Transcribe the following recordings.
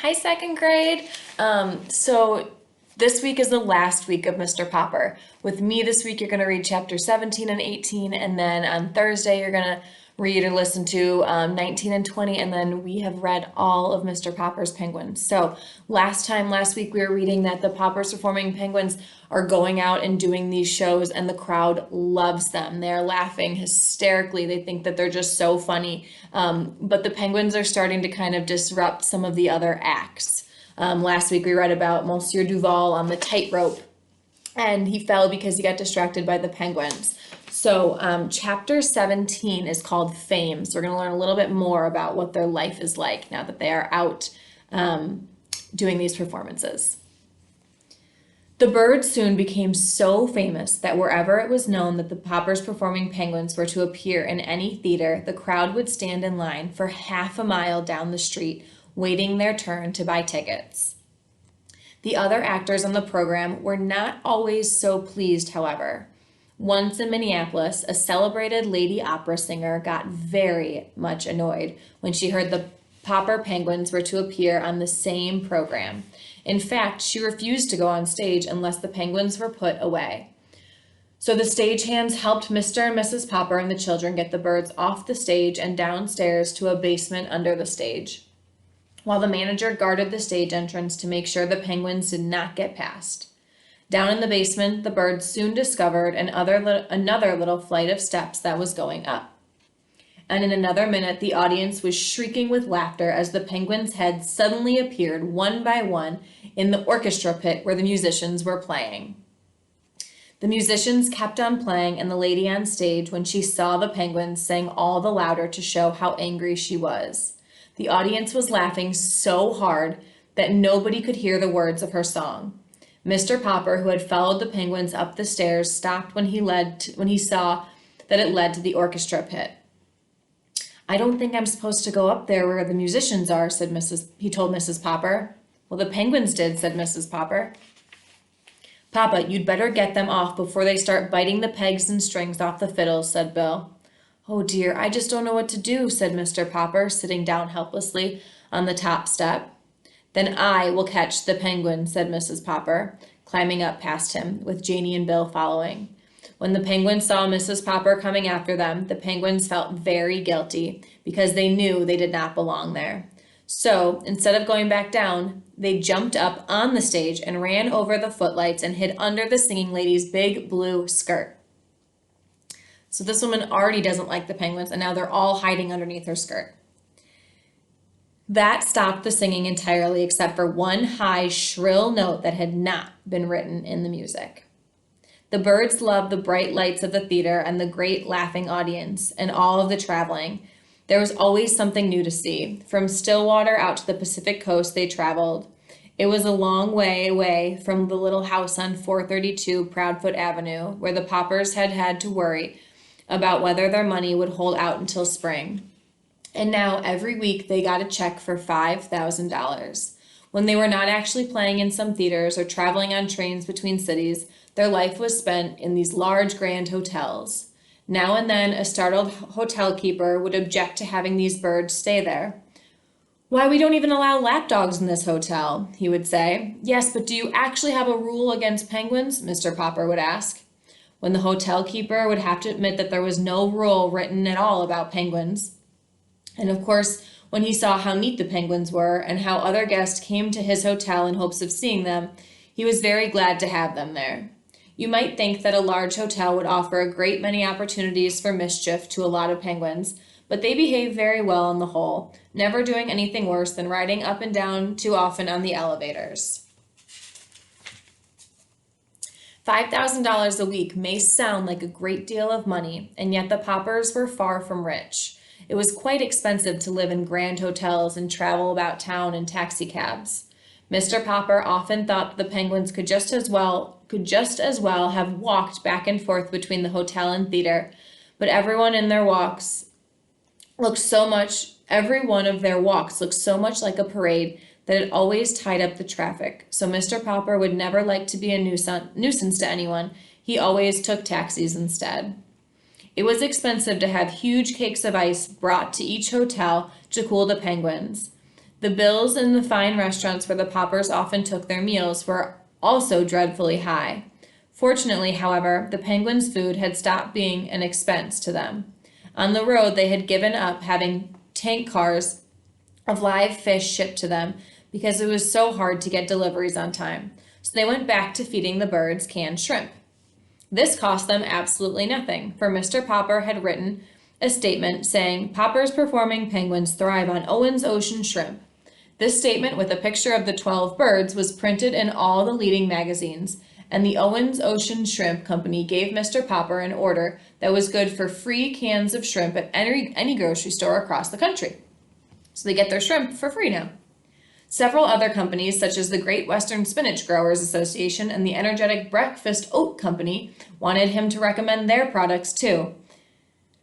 Hi, second grade. So this week is the last week of Mr. Popper. With me this week, you're going to read chapter 17 and 18, and then on Thursday, you're going to read or listen to 19 and 20, and then we have read all of Mr. Popper's Penguins. So last week, we were reading that the Poppers Performing Penguins are going out and doing these shows, and the crowd loves them. They're laughing hysterically. They think that they're just so funny. But the Penguins are starting to kind of disrupt some of the other acts. Last week, we read about Monsieur Duval on the tightrope, and he fell because he got distracted by the penguins. So chapter 17 is called Fame. So we're going to learn a little bit more about what their life is like now that they are out doing these performances. The birds soon became so famous that wherever it was known that the Poppers Performing Penguins were to appear in any theater, the crowd would stand in line for half a mile down the street, waiting their turn to buy tickets. The other actors on the program were not always so pleased, however. Once in Minneapolis, a celebrated lady opera singer got very much annoyed when she heard the Popper Penguins were to appear on the same program. In fact, she refused to go on stage unless the penguins were put away. So the stagehands helped Mr. and Mrs. Popper and the children get the birds off the stage and downstairs to a basement under the stage, while the manager guarded the stage entrance to make sure the penguins did not get past. Down in the basement, the birds soon discovered another little flight of steps that was going up. And in another minute, the audience was shrieking with laughter as the penguins' heads suddenly appeared one by one in the orchestra pit where the musicians were playing. The musicians kept on playing, and the lady on stage, when she saw the penguins, sang all the louder to show how angry she was. The audience was laughing so hard that nobody could hear the words of her song. Mr. Popper, who had followed the penguins up the stairs, stopped when he saw that it led to the orchestra pit. "I don't think I'm supposed to go up there where the musicians are," he told Mrs. Popper. "Well, the penguins did," said Mrs. Popper. "Papa, you'd better get them off before they start biting the pegs and strings off the fiddles," said Bill. "Oh dear, I just don't know what to do," said Mr. Popper, sitting down helplessly on the top step. "Then I will catch the penguin," said Mrs. Popper, climbing up past him, with Janie and Bill following. When the penguins saw Mrs. Popper coming after them, the penguins felt very guilty because they knew they did not belong there. So, instead of going back down, they jumped up on the stage and ran over the footlights and hid under the singing lady's big blue skirt. So this woman already doesn't like the penguins, and now they're all hiding underneath her skirt. That stopped the singing entirely, except for one high, shrill note that had not been written in the music. The birds loved the bright lights of the theater and the great laughing audience and all of the traveling. There was always something new to see. From Stillwater out to the Pacific coast they traveled. It was a long way away from the little house on 432 Proudfoot Avenue, where the Poppers had to worry about whether their money would hold out until spring. And now every week they got a check for $5,000. When they were not actually playing in some theaters or traveling on trains between cities, their life was spent in these large grand hotels. Now and then a startled hotel keeper would object to having these birds stay there. "Why, we don't even allow lapdogs in this hotel," he would say. "Yes, but do you actually have a rule against penguins?" Mr. Popper would ask. When the hotel keeper would have to admit that there was no rule written at all about penguins. And of course, when he saw how neat the penguins were and how other guests came to his hotel in hopes of seeing them, he was very glad to have them there. You might think that a large hotel would offer a great many opportunities for mischief to a lot of penguins, but they behave very well on the whole, never doing anything worse than riding up and down too often on the elevators. $5,000 a week may sound like a great deal of money, and yet the Poppers were far from rich. It was quite expensive to live in grand hotels and travel about town in taxicabs. Mr. Popper often thought the penguins could just as well have walked back and forth between the hotel and theater, but every one of their walks looked so much like a parade that it always tied up the traffic. So Mr. Popper would never like to be a nuisance to anyone. He always took taxis instead. It was expensive to have huge cakes of ice brought to each hotel to cool the penguins. The bills in the fine restaurants where the Poppers often took their meals were also dreadfully high. Fortunately, however, the Penguins' food had stopped being an expense to them. On the road, they had given up having tank cars of live fish shipped to them because it was so hard to get deliveries on time. So they went back to feeding the birds canned shrimp. This cost them absolutely nothing, for Mr. Popper had written a statement saying, "Popper's performing penguins thrive on Owen's Ocean shrimp." This statement, with a picture of the 12 birds, was printed in all the leading magazines, and the Owen's Ocean Shrimp Company gave Mr. Popper an order that was good for free cans of shrimp at any grocery store across the country. So they get their shrimp for free now. Several other companies, such as the Great Western Spinach Growers Association and the Energetic Breakfast Oat Company, wanted him to recommend their products too,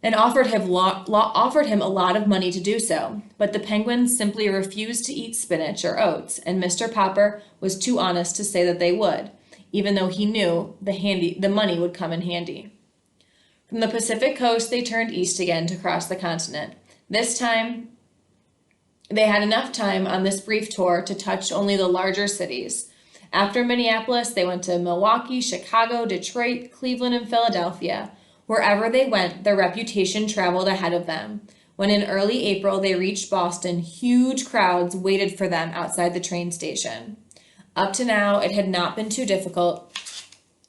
and offered him a lot of money to do so. But the Penguins simply refused to eat spinach or oats, and Mr. Popper was too honest to say that they would, even though he knew the money would come in handy. From the Pacific coast, they turned east again to cross the continent. This time, they had enough time on this brief tour to touch only the larger cities. After Minneapolis, they went to Milwaukee, Chicago, Detroit, Cleveland, and Philadelphia. Wherever they went, their reputation traveled ahead of them. When in early April they reached Boston, huge crowds waited for them outside the train station. Up to now, it had not been too difficult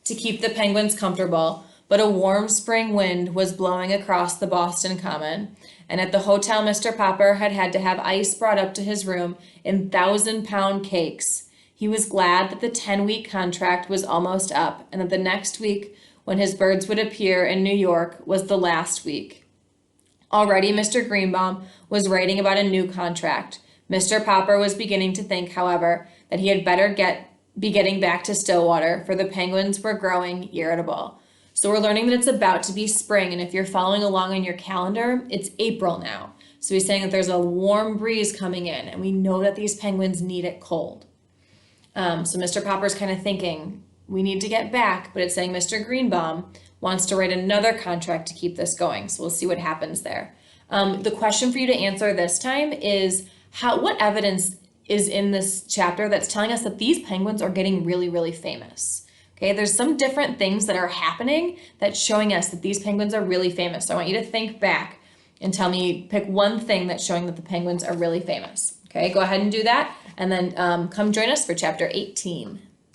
to keep the Penguins comfortable, but a warm spring wind was blowing across the Boston Common, and at the hotel Mr. Popper had had to have ice brought up to his room in 1,000-pound cakes. He was glad that the 10-week contract was almost up, and that the next week, when his birds would appear in New York, was the last week. Already Mr. Greenbaum was writing about a new contract. Mr. Popper was beginning to think, however, that he had better be getting back to Stillwater, for the Penguins were growing irritable. So we're learning that it's about to be spring, and if you're following along on your calendar, it's April now. So he's saying that there's a warm breeze coming in, and we know that these Penguins need it cold. So Mr. Popper's kind of thinking, we need to get back, but it's saying Mr. Greenbaum wants to write another contract to keep this going. So we'll see what happens there. The question for you to answer this time is, what evidence is in this chapter that's telling us that these penguins are getting really, really famous? Okay, there's some different things that are happening that's showing us that these penguins are really famous. So I want you to think back and tell me, pick one thing that's showing that the penguins are really famous. Okay, go ahead and do that, and then come join us for chapter 18.